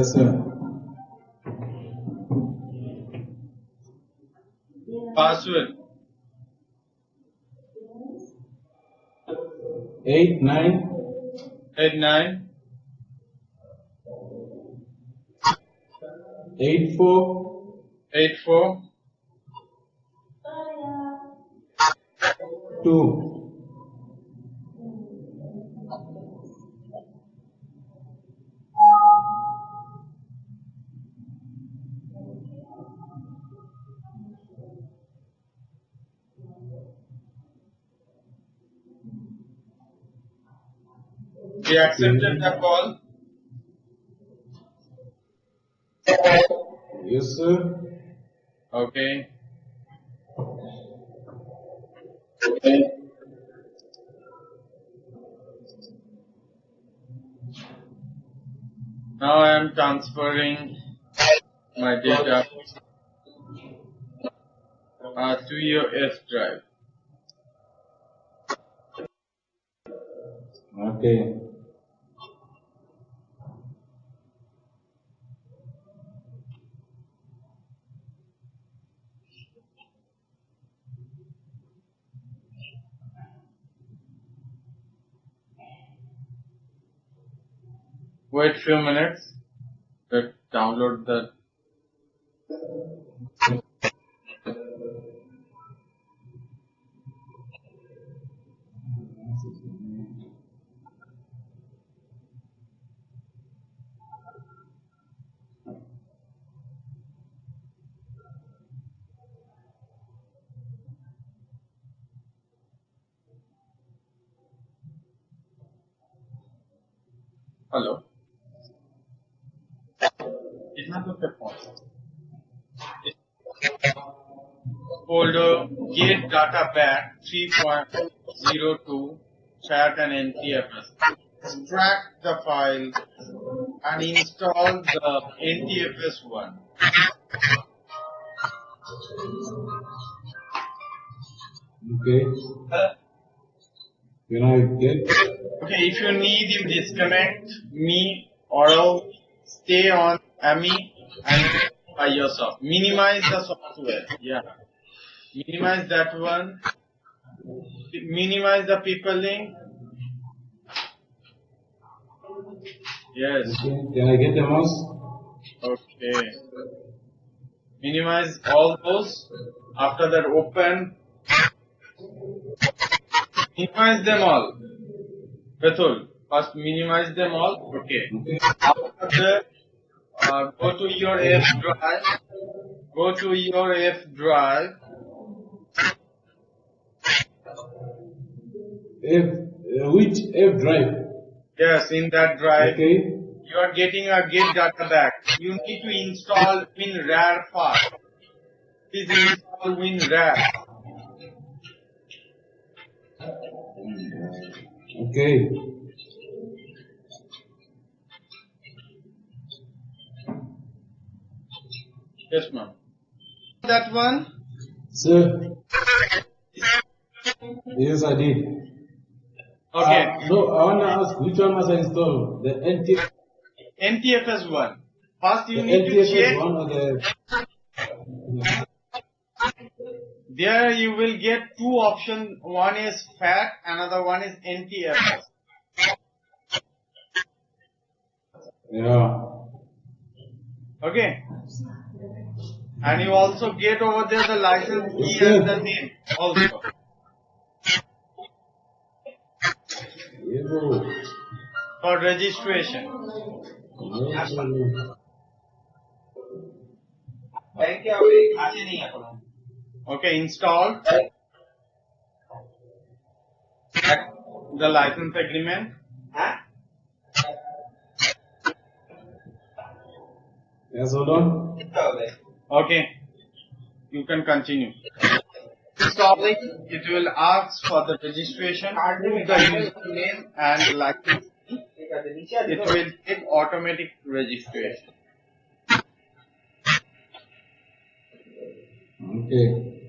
Yes, sir. Password 89 89 84 84 2. We accepted the call. Yes, sir. Okay. Now I am transferring my data to your S drive. Okay. Wait few minutes. Let's download the. Hello. कितना तो पे पहुंचा? Folder get data back 3.02 chat and NTFS. Extract the file and install the NTFS one. Okay. Can I get? Okay, if you need, you disconnect me or else stay on AMI and by yourself. Minimize the software. Yeah. Minimize that one. Minimize the people link. Yes. Okay. Can I get the mouse? Okay. Minimize all those. After that, open. Minimize them all. Betul. First, minimize them all. Okay. After that, go to your F drive. Go to your F drive. Which F drive? Yes, in that drive. Okay. You are getting a get data back. You need to install WinRAR first. Please install WinRAR. Okay. Yes, ma'am. That one? Sir. Yes, I did. Okay. So I want to ask, which one must I install? The NTFS one. First, you the need to NTFS check. one or the? There you will get two options. One is FAT, another one is NTFS. Yeah. Okay. And you also get over there the license key and the name also. For registration. Okay, install the license agreement. Yes, hold on. Okay, you can continue. Installing, it will ask for the registration, put the username and license. It will take automatic registration. Okay.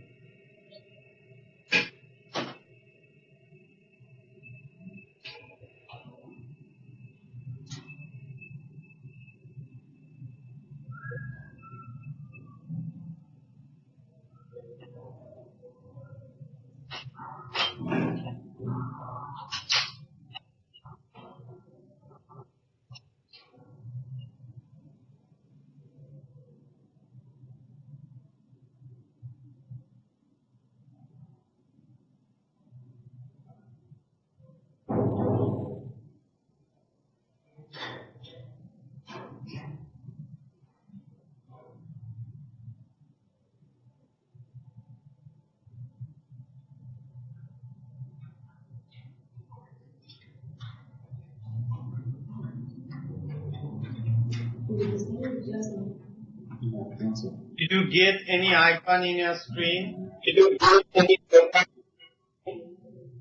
Did you get any icon in your screen?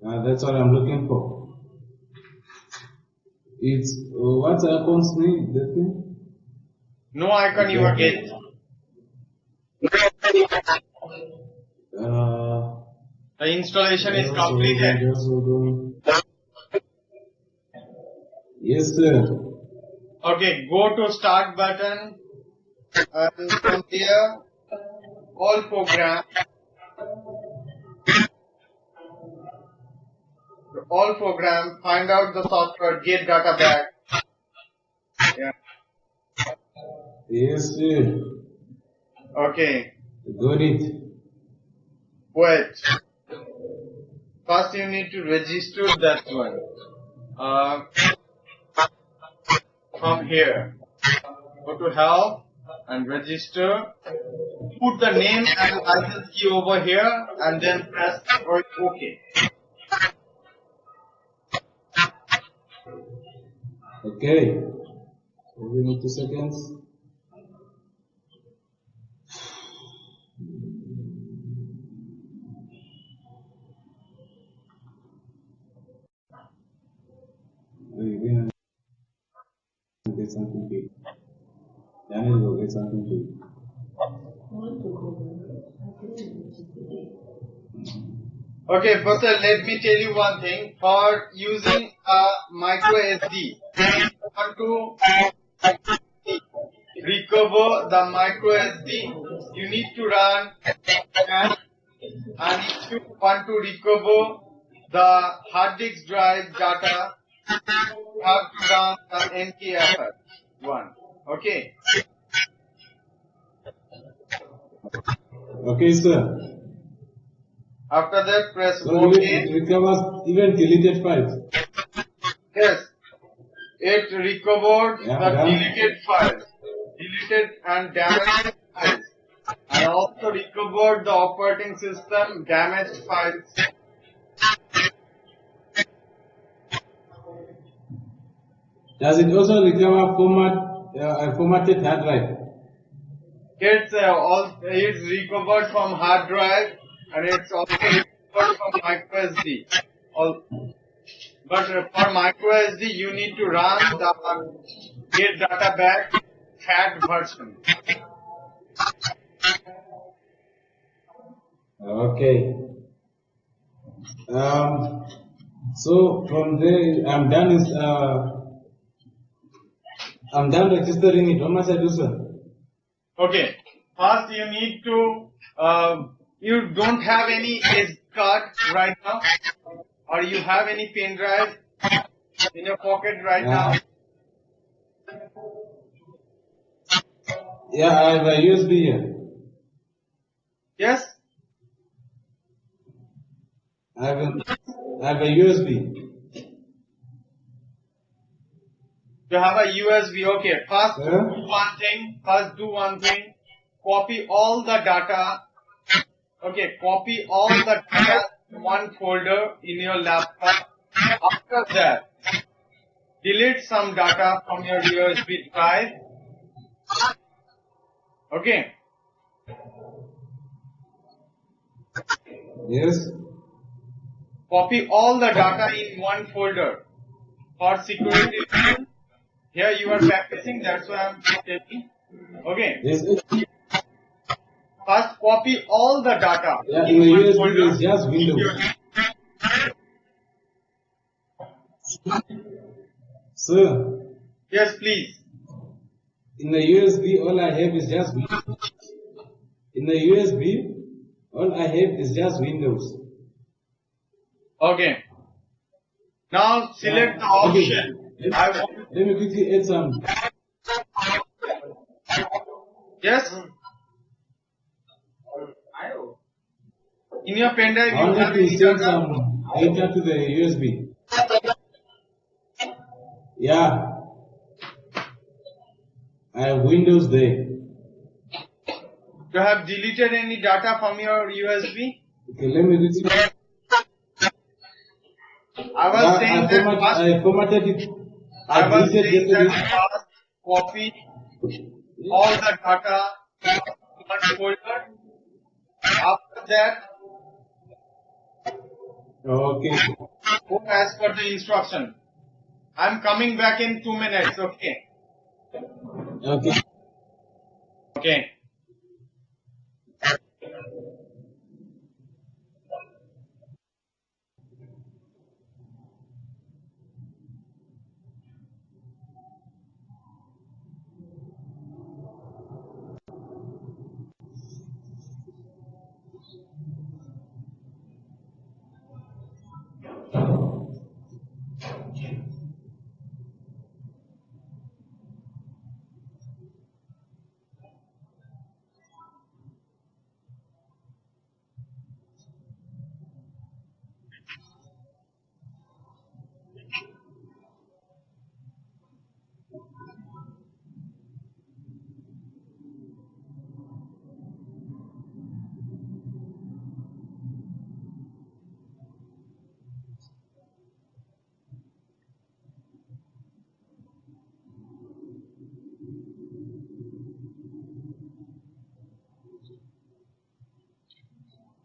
That's what I'm looking for. It's what's icon's name? The thing? No icon you are getting. The installation is completed. Yes, sir. Okay, go to start button and from here all program. All program, find out the software, get data back. Yeah. Yes, sir. Okay. Got it. Wait. First you need to register that one. From here. Go to help and register. Put the name and license key over here and then press OK. Okay. We need 2 seconds. We're gonna get something big. Daniel will get something big. Okay, but let me tell you one thing. For using a micro SD, you want to recover the micro SD, you need to run and if you want to recover the hard disk drive data, you have to run the NKFS one. Okay. Okay, sir. After that, press So OK. it recovers even deleted files. Yes. It recovered Yeah, the done. deleted files, deleted and damaged files, and also recovered the operating system damaged files. Does it also recover formatted hard drive? It's recovered from hard drive and it's also recovered from micro SD. But for micro SD, you need to run the get data back FAT version. Okay. So from there, I'm done registering it. What must I do, sir? Okay. First, you need to. You don't have any SD card right now, or you have any pen drive in your pocket right now? Yeah, I have a USB here. Yes. I have a USB. You have a USB. Okay. First, Huh? do one thing. Copy all the data. Okay. Copy all the data in one folder in your laptop. After that, delete some data from your USB drive. Okay. Yes. Copy all the data in one folder. For security reasons, here you are practicing, that's why I'm telling. Okay. Yes. First, copy all the data. Yeah, in the USB there's just Windows. Sir. Yes, please. In the USB, all I have is just Windows. In the USB, all I have is just Windows. Okay. Now select the option. Let me quickly add some. Yes. In your pen drive, I you wanted have to any send data? some data to the USB. Yeah. I have Windows there. You have deleted any data from your USB? Okay, let me quickly. I was saying that I formatted it. I was deleted saying that yesterday. first copy all the data in one folder. After that, Okay. go as per the instruction. I'm coming back in 2 minutes, okay? Okay. Okay.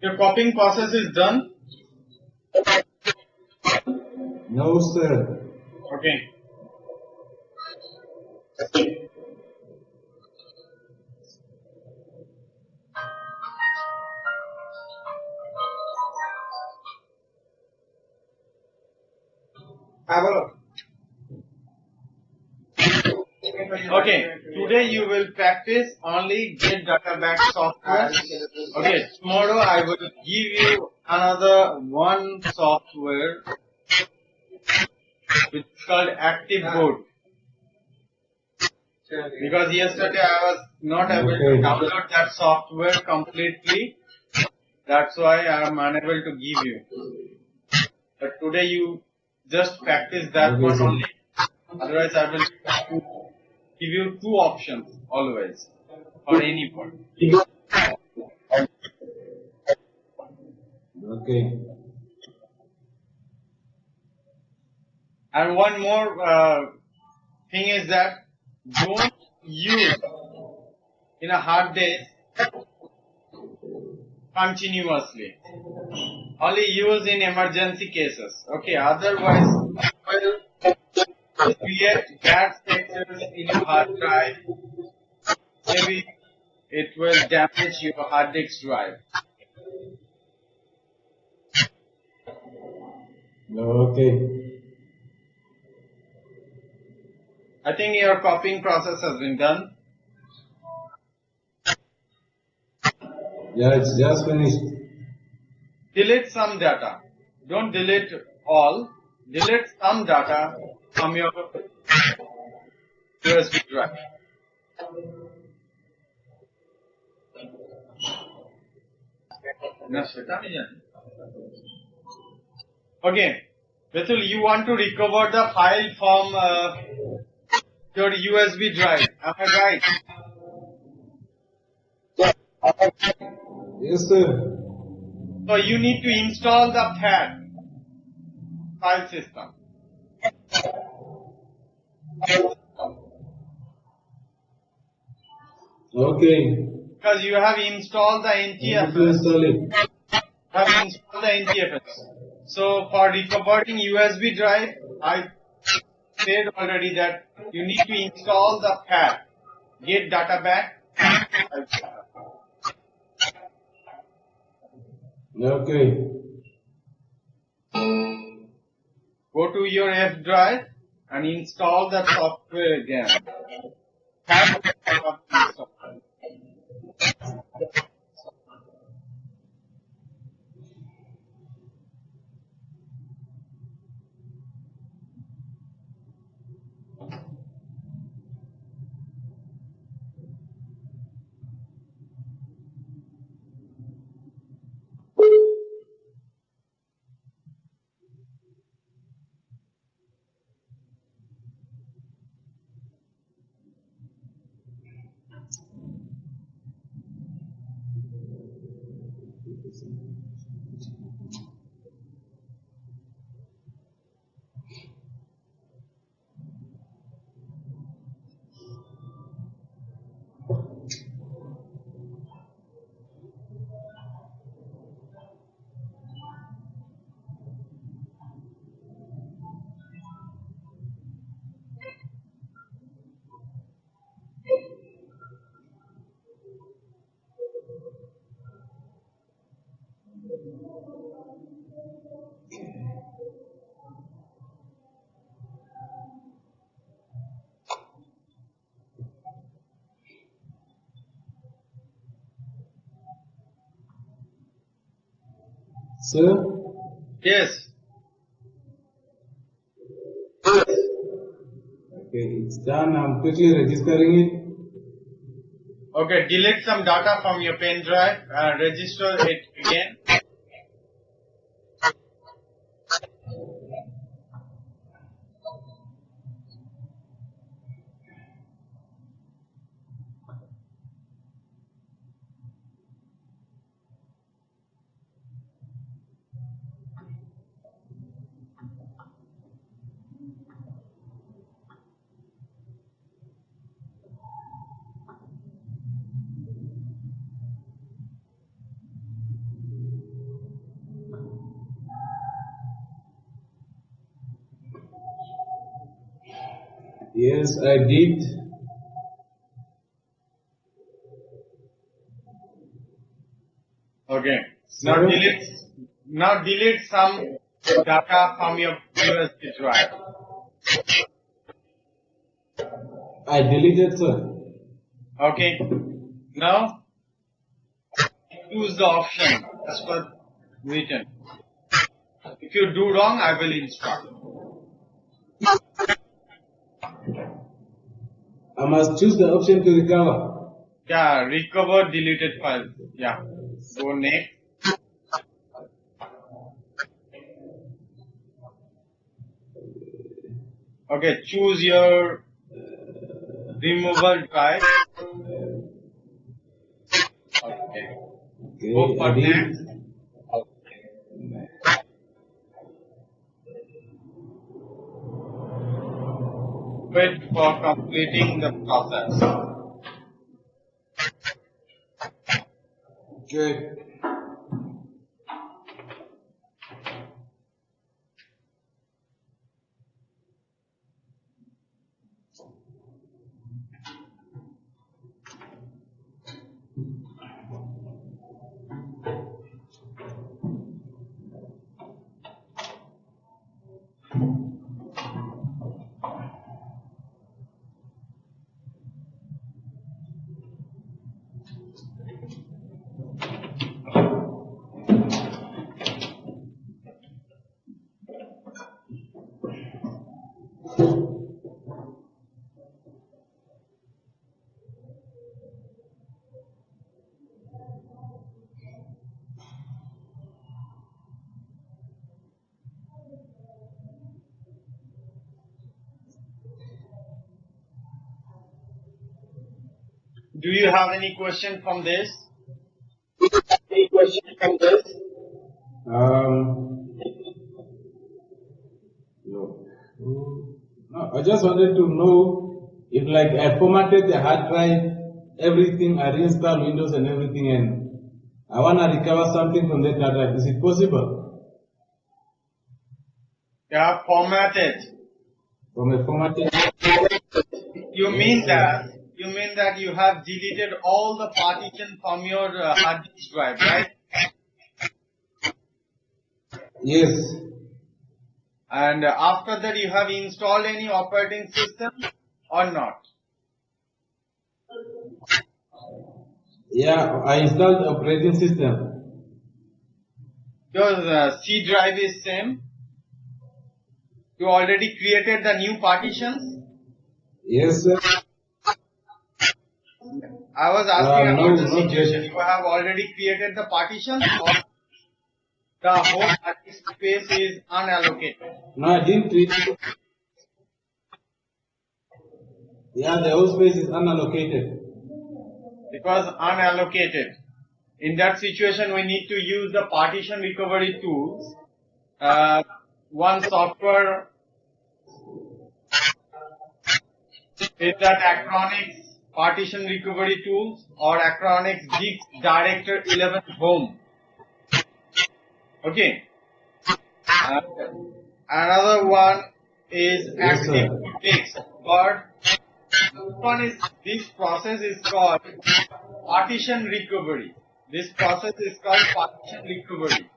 Your copying process is done. No, sir. Okay. Have a look. Okay, today you will practice only get data back software. Okay, tomorrow I will give you another one software which is called Active Board. Because yesterday I was not able to download that software completely. That's why I am unable to give you. But today you just practice that one only. Otherwise I will give you two options always for any point. Okay. And one more thing is that don't use in a hard day continuously. Only use in emergency cases. Okay, otherwise will create bad sectors in your hard drive. Maybe it will damage your hard disk drive. Okay. I think your copying process has been done. Yeah, it's just finished. Delete some data. Don't delete all. Delete some data from your USB drive. Okay. Betul, you want to recover the file from your USB drive. Am I right? Yes, sir. So you need to install the FAT file system. Okay. Because you have installed the I need to NTFS. install it. Have installed the NTFS. So for recovering USB drive, I said already that you need to install the FAT. Get data back. Okay. Go to your F drive and install the software again. FAT installed. Sir? Yes. Okay, it's done. I'm quickly registering it. Okay, delete some data from your pen drive, register it again. Yes, I did. Okay. Sir? Now delete some data from your USB drive. I deleted, sir. Okay. Now choose the option as per written. If you do wrong, I will instruct. I must choose the option to recover. Yeah, recover deleted files. Yeah. Go next. Okay, choose your removal drive. Okay. Go Okay, for I did. next. Wait for completing the process. Okay. Do you have any question from this? No. No, I just wanted to know if, like, I formatted the hard drive, everything, I reinstalled Windows and everything, and I want to recover something from that hard drive. Is it possible? Yeah, formatted. From a formatted? You mean that you have deleted all the partition from your hard disk drive, right? Yes. And after that you have installed any operating system or not? Yeah, I installed the operating system. Your C drive is same. You already created the new partitions. Yes, sir. I was asking No, about the not yet. situation. You have already created the partitions or the whole hard disk space is unallocated? No, I didn't create. Yeah, the whole space is unallocated. Because unallocated. In that situation, we need to use the partition recovery tools. One software is that Acronix partition recovery tools or Acronix Disk Director 11 Home. Okay. Another one is Yes, Active sir. to Disk. But this process is called partition recovery. This process is called partition recovery.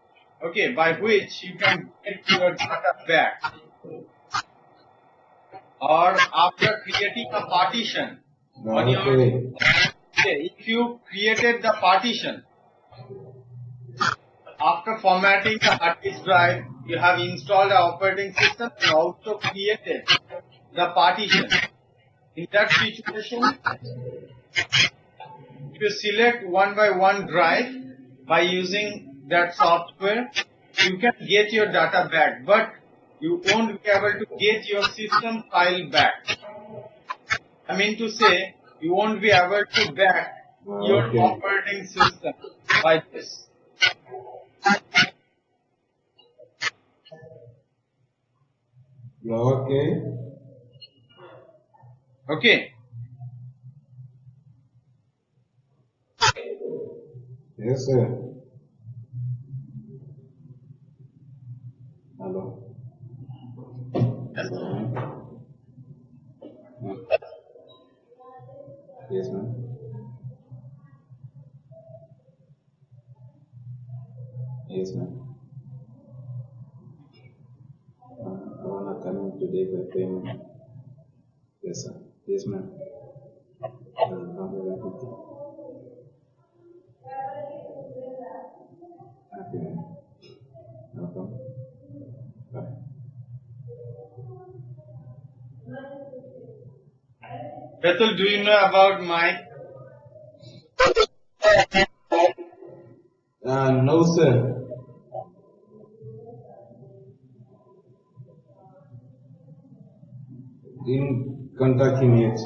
Okay, by which you can get your data back. Or after creating a partition on your, Okay. if you created the partition after formatting the hard disk drive, you have installed the operating system and also created the partition. In that situation, if you select one by one drive by using that software, you can get your data back, but you won't be able to get your system file back. I mean to say, you won't be able to back your operating system by this. Okay. Okay. Yes, sir. Hello. Yes, ma'am. Yes, ma'am. I wanna come in today by payment. Yes, sir. Yes, ma'am. Okay, ma'am. No problem. Bye. Bethel, do you know about Mike? No, sir. Didn't contact him yet.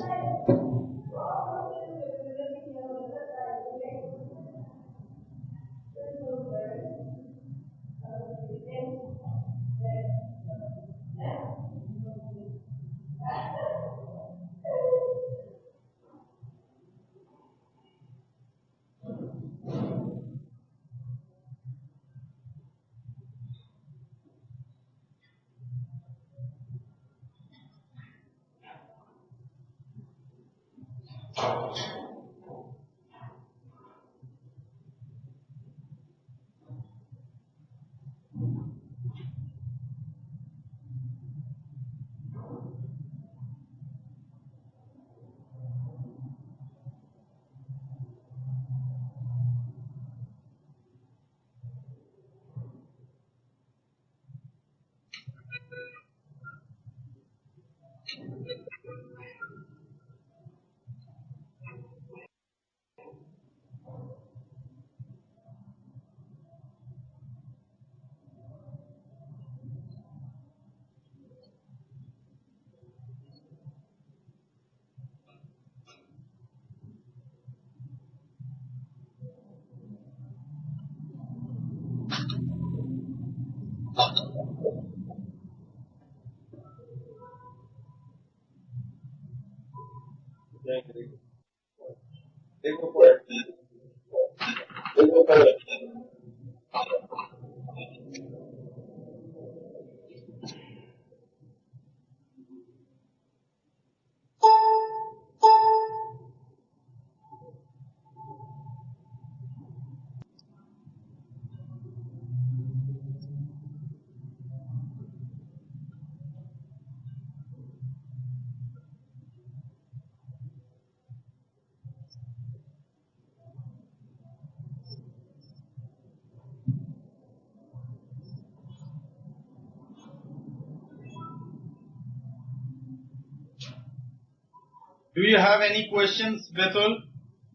Do you have any questions, Bethel,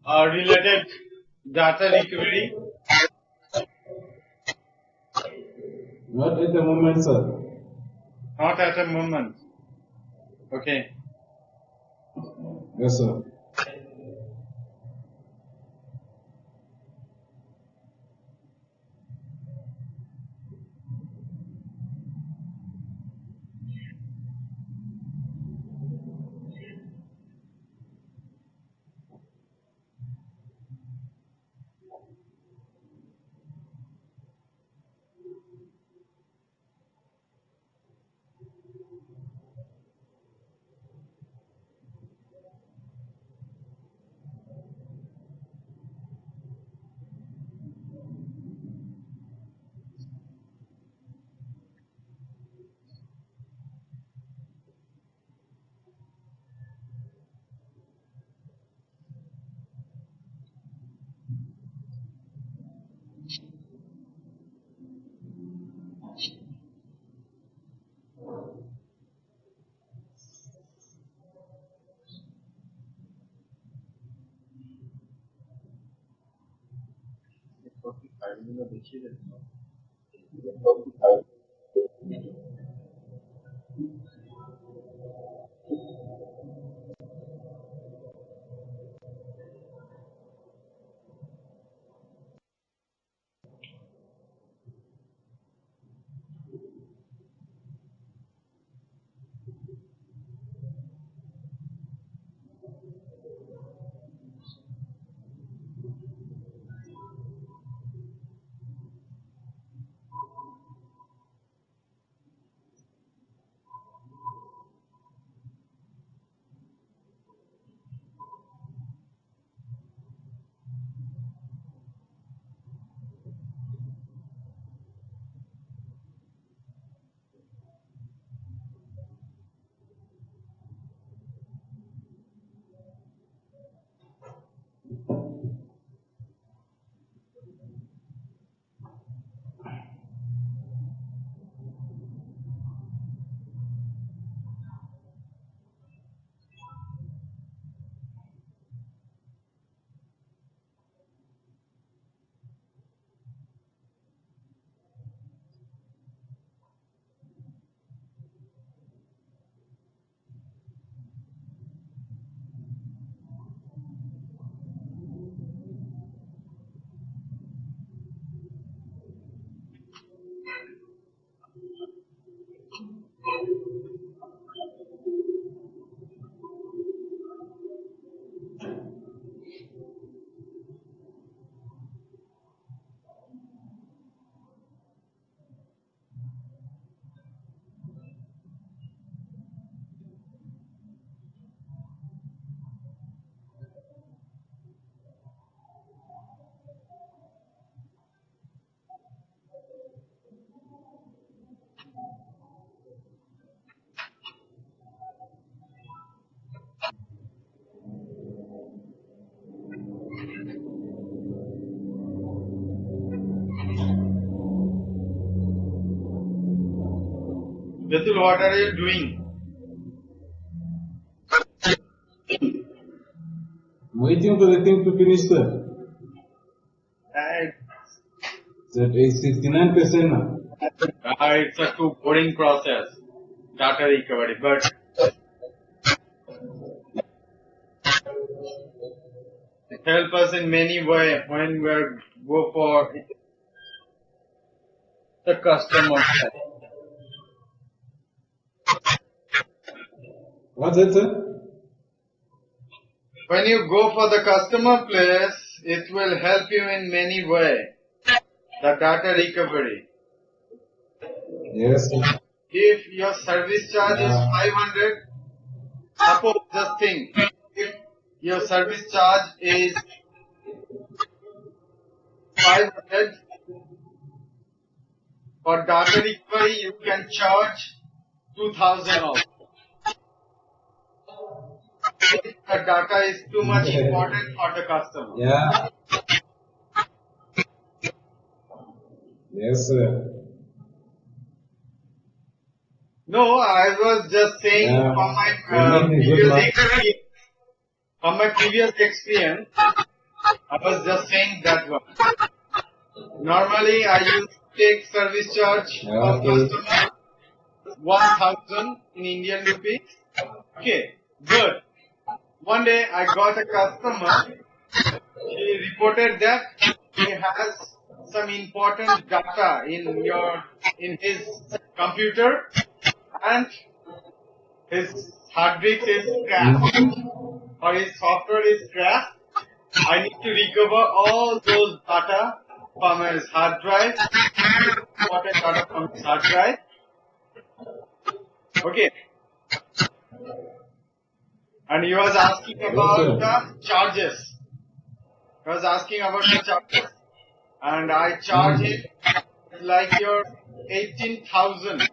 related data recovery? Not at the moment, sir. Not at the moment. Okay. Yes, sir. Betul, what are you doing? I'm waiting for the thing to finish, sir. That is 69% now. It's a too boring process, data recovery, but it helps us in many ways when we go for the customer side. What's that, sir? When you go for the customer place, it will help you in many ways. The data recovery. Yes, sir. If your service charge is 500, suppose just think, if your service charge is 500, for data recovery you can charge 2000 also. If the data is too much important for the customer. Yeah. Yes, sir. No, I was just saying Yeah. from my previous experience, I was just saying that one. Normally, I used to take service charge from customer 1000 in Indian rupees. Okay, good. One day I got a customer. He reported that he has some important data in his computer and his hard disk is crashed or his software is crashed. I need to recover all those data from his hard drive, important data from his hard drive. Okay. And he was asking about the charges. He was asking about the charges. And I charge him like your 18,000.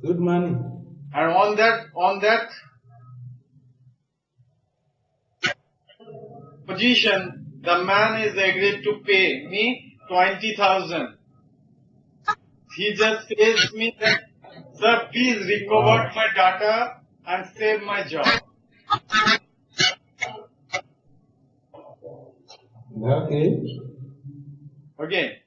Good money. And on that position, the man is agreed to pay me 20,000. He just says me that, sir, please recover my data and save my job. Okay. Okay.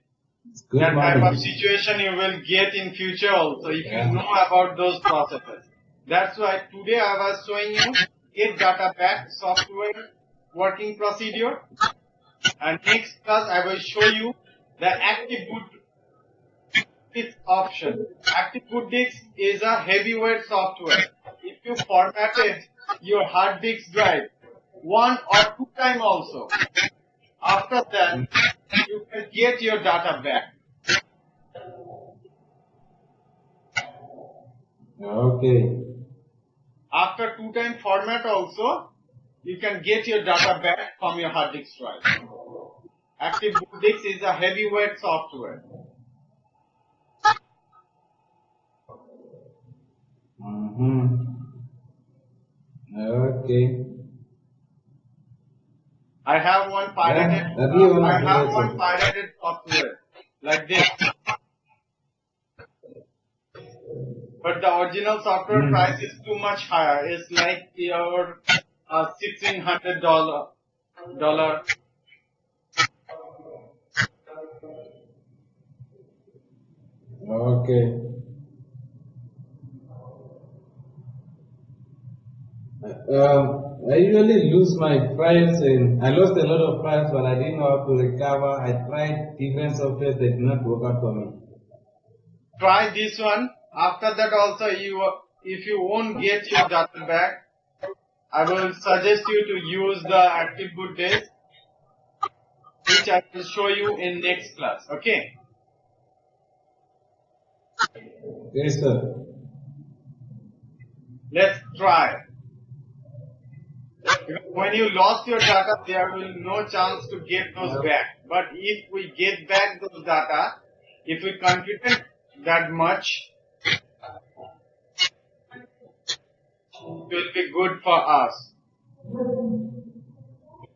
Good That type of knowledge. situation you will get in future also if Yeah. you know about those processes. That's why today I was showing you get data back software working procedure, and next class I will show you the active boot disk option. Active boot disk is a heavyweight software. If you formatted your hard disk drive 1 or 2 times also, after that you can get your data back. Okay. After 2 times format also, you can get your data back from your hard disk drive. Active boot disk is a heavyweight software. Okay. I have one pirated. Yeah, that you I wanna do have that, one sir. pirated software like this, but the original software price is too much higher. It's like your $1,600. Okay. I usually lose my files and I lost a lot of files, but I didn't know how to recover. I tried different software that did not work out for me. Try this one. After that also, if you won't get your data back, I will suggest you to use the active boot disk, which I will show you in next class. Okay. Yes, sir. Let's try. Because when you lost your data, there will no chance to get those back. But if we get back those data, if we confident that much, it will be good for us.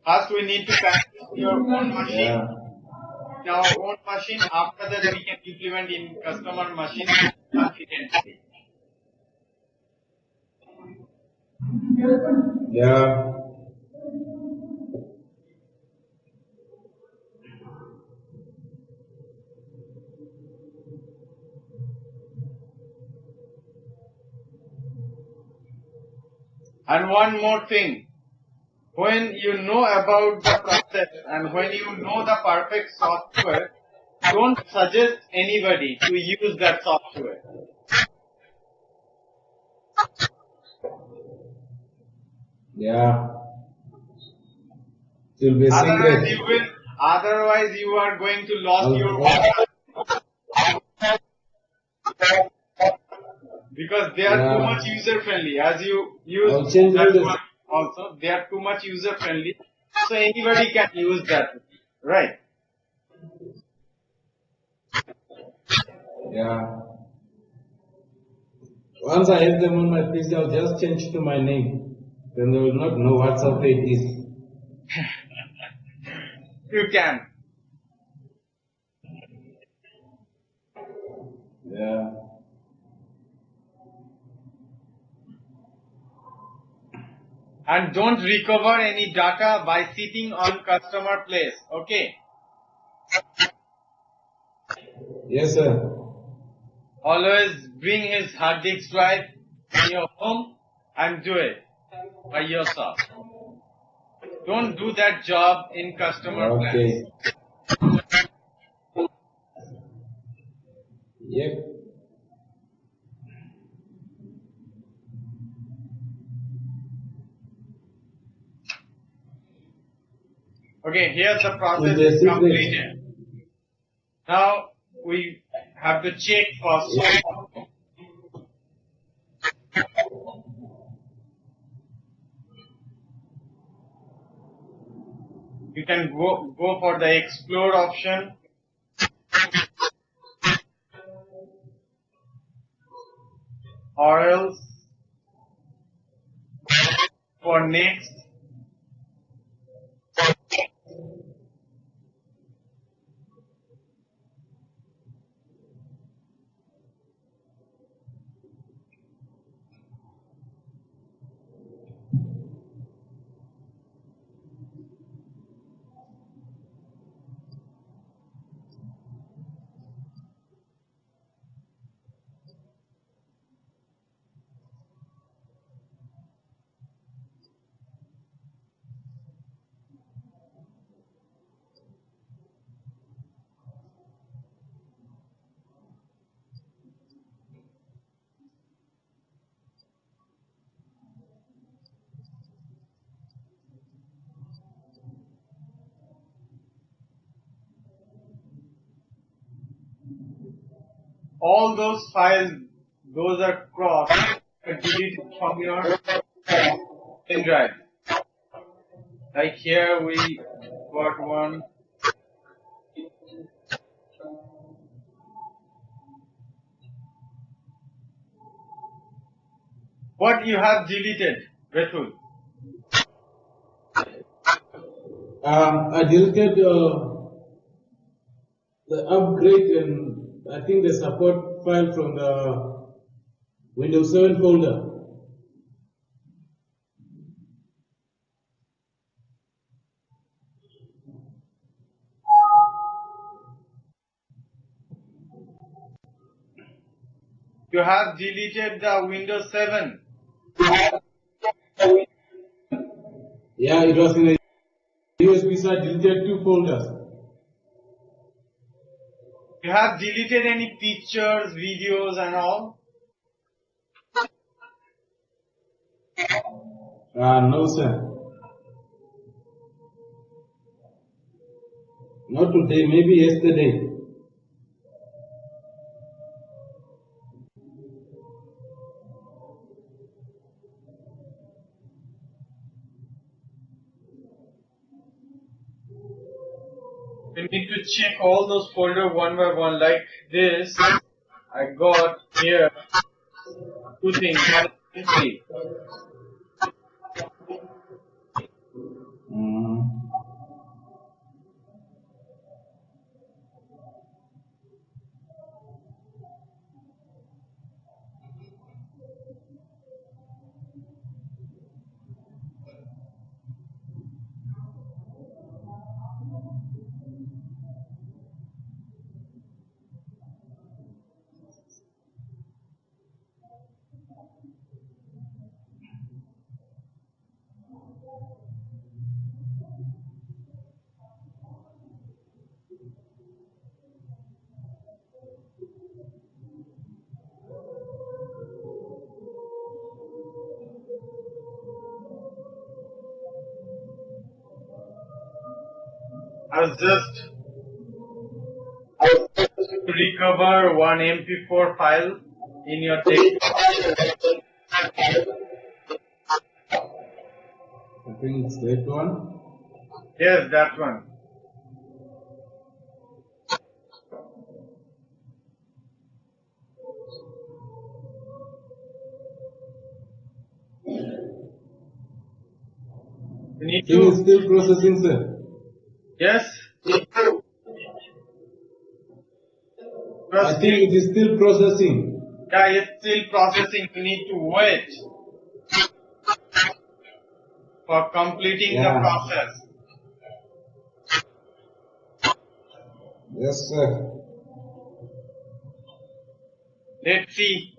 First, we need to practice your own machine, Yeah. in our own machine. After that, we can implement in customer machine confidently. Yeah. And one more thing, when you know about the process and when you know the perfect software, don't suggest anybody to use that software. Yeah. It will be a secret. Otherwise you are going to lose your because they are too much user friendly. As you use I'll change all that this. one also, they are too much user friendly. So anybody can use that, right? Yeah. Once I have them on my PC, I'll just change to my name. Then they will not know what software it is. You can. Yeah. And don't recover any data by sitting on customer place. Okay. Yes, sir. Always bring his hard disk drive in your home and do it by yourself. Don't do that job in customer place. Okay. Yep. Okay, here the It process will be a is secret. completed. Now we have to check for source. You can go for the explore option, or else for next. all those files, those are crossed, are deleted from your pen drive. Like here we got one. What you have deleted, Rethul? I deleted the upgrade and I think the support file from the Windows 7 folder. You have deleted the Windows 7. Yeah, it was in a USB, so I deleted 2 folders. You have deleted any pictures, videos and all? No, sir. Not today, maybe yesterday. You need to check all those folders one by one. Like this, I got here 2 things. One is empty. I was just to recover one MP4 file in your desktop. I think it's that one. Yes, that one. You need Thing is to. still processing, sir. Yes. I think it is still processing. Yeah, it's still processing. You need to wait for completing the process. Yes, sir. Let's see.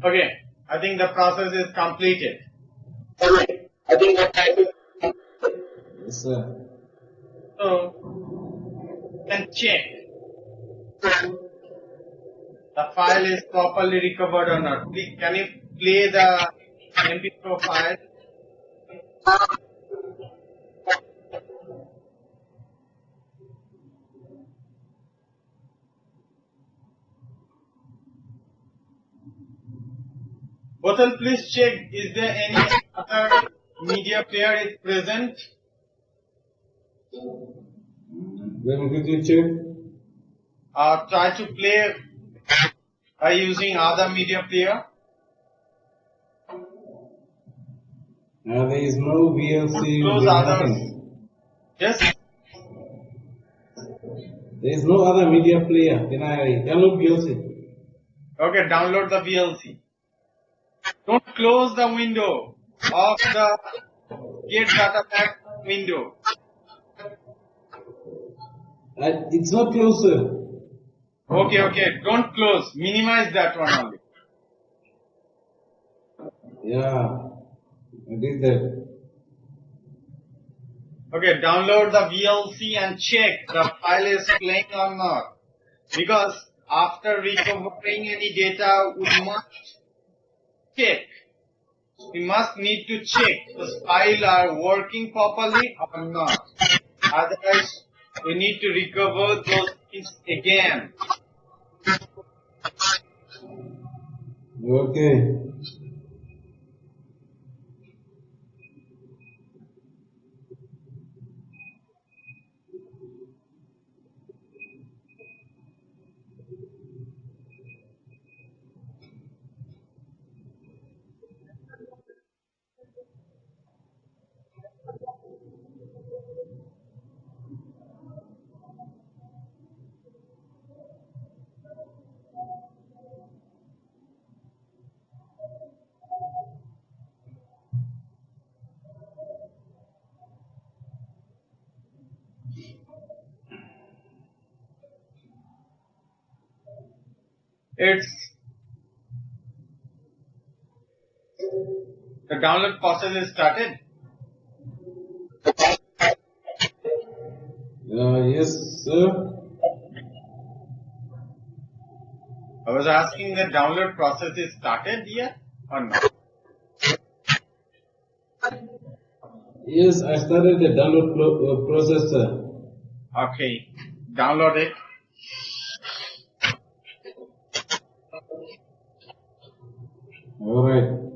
Okay, I think the process is completed. Yes, sir. So, you can check the file is properly recovered or not. Please, can you play the MP4 file? Bothel, please check, is there any other media player is present? When did you check? Try to play by using other media player. There is no VLC, Close there is others. nothing. Yes. There is no other media player. Then I download VLC. Okay, download the VLC. Don't close the window of the get data pack window. It's not close, sir. Okay, don't close. Minimize that one only. Yeah, I did that. Okay, download the VLC and check the file is playing or not. Because after recovering any data, we must check. We must need to check those files are working properly or not. Otherwise, we need to recover those things again. Okay. The download process is started. Yes, sir. I was asking the download process is started yet or not? Yes, I started the download process, sir. Okay, download it. Alright.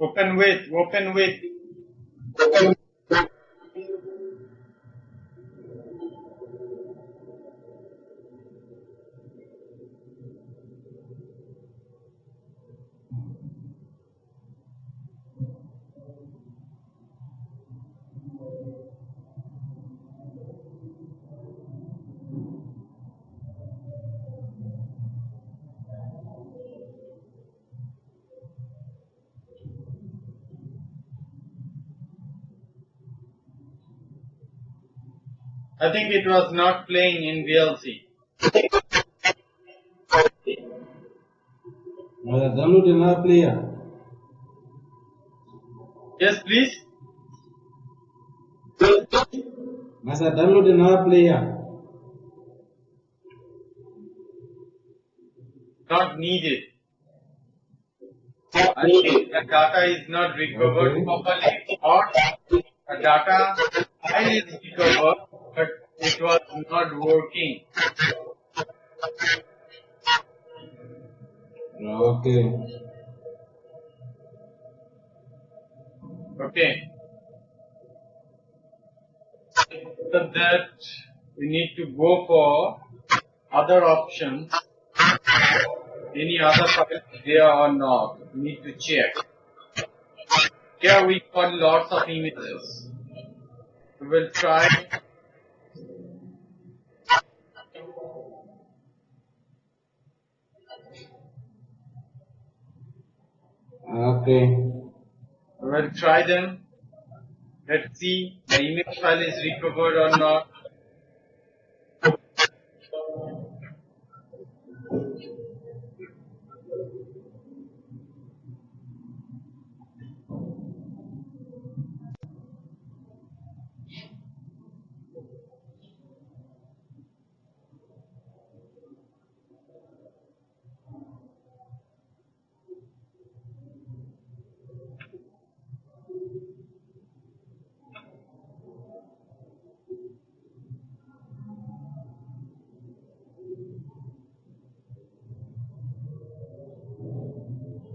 Open with. I think it was not playing in VLC. Download another player. Yes, please. Must I download another player? Not needed. I think the data is not recovered properly, or the data file is recovered, but it was not working. Okay. Okay. So that we need to go for other options. Any other file there or not? We need to check. Here we got lots of images. We will try. Okay. We will try them. Let's see the image file is recovered or not.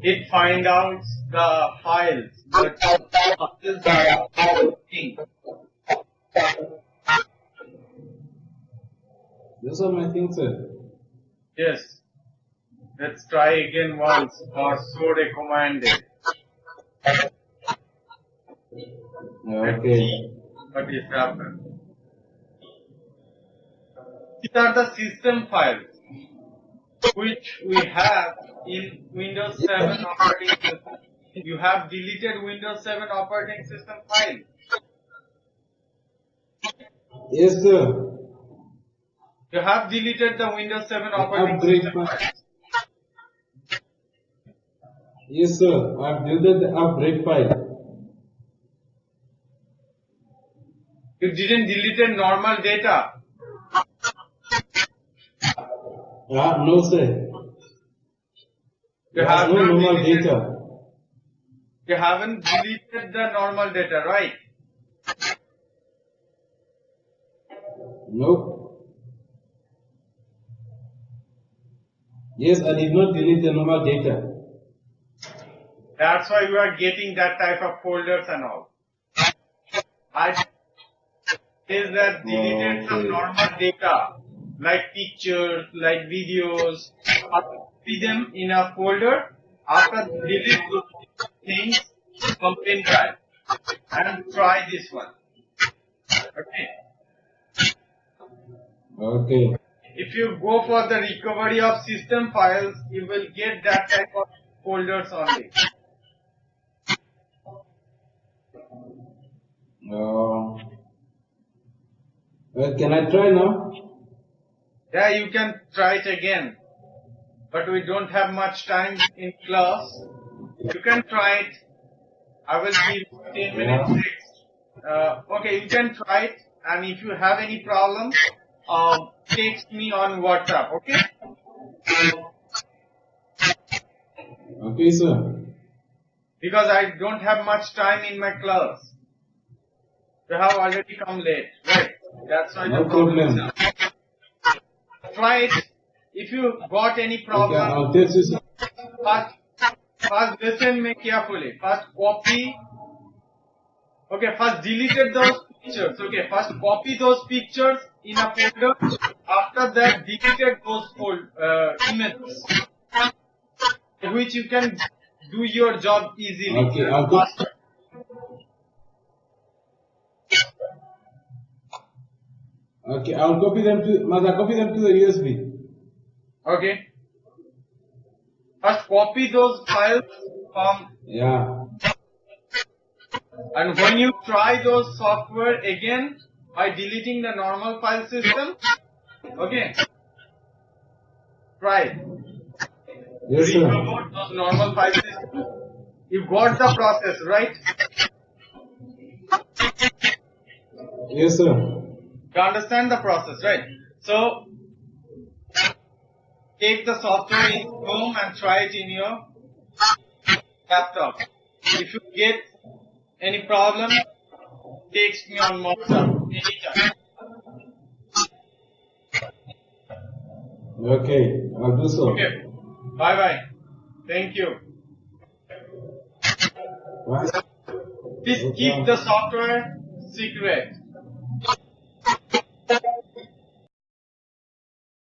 It finds out the files, but files are not working. Those are my things, sir. Yes. Let's try again once or so recommended. Okay. What is happened? These are the system files which we have in Windows 7 operating system. You have deleted Windows 7 operating system file. Yes, sir. You have deleted the Windows 7 The operating upgrade system file. file. Yes, sir. I've deleted the upgrade file. You didn't delete normal data. No, sir. You There's have no not normal deleted. data. You haven't deleted the normal data, right? Nope. Yes, I did not delete the normal data. That's why you are getting that type of folders and all. I is that deleted some normal data like pictures, like videos. See them in a folder. After delete those things from pen drive and try this one. Okay. Okay. If you go for the recovery of system files, you will get that type of folders only. Can I try now? Yeah, you can try it again. But we don't have much time in class. You can try it. I will give 10 minutes next. Okay, you can try it. And if you have any problem, text me on WhatsApp, okay? Okay, sir. Because I don't have much time in my class. You have already come late, right? That's why No the problem is problem. now. Try it. If you got any Okay, problem, I'll text you, sir. but First listen me carefully. First copy. Okay, first deleted those pictures. Okay, first copy those pictures in a folder. After that, deleted those images, which you can do your job easily. Okay, I'll go. Faster. Okay, I'll copy them to. Must I copy them to the USB? Okay. First copy those files from, Yeah. and when you try those software again by deleting the normal file system, okay, try it. Yes, sir. Recover those normal file system. You got the process, right? Yes, sir. You understand the process, right? So take the software in home and try it in your laptop. If you get any problem, text me on WhatsApp anytime. Okay, I'll do so. Okay. Bye bye. Thank you. What? Please keep the software secret.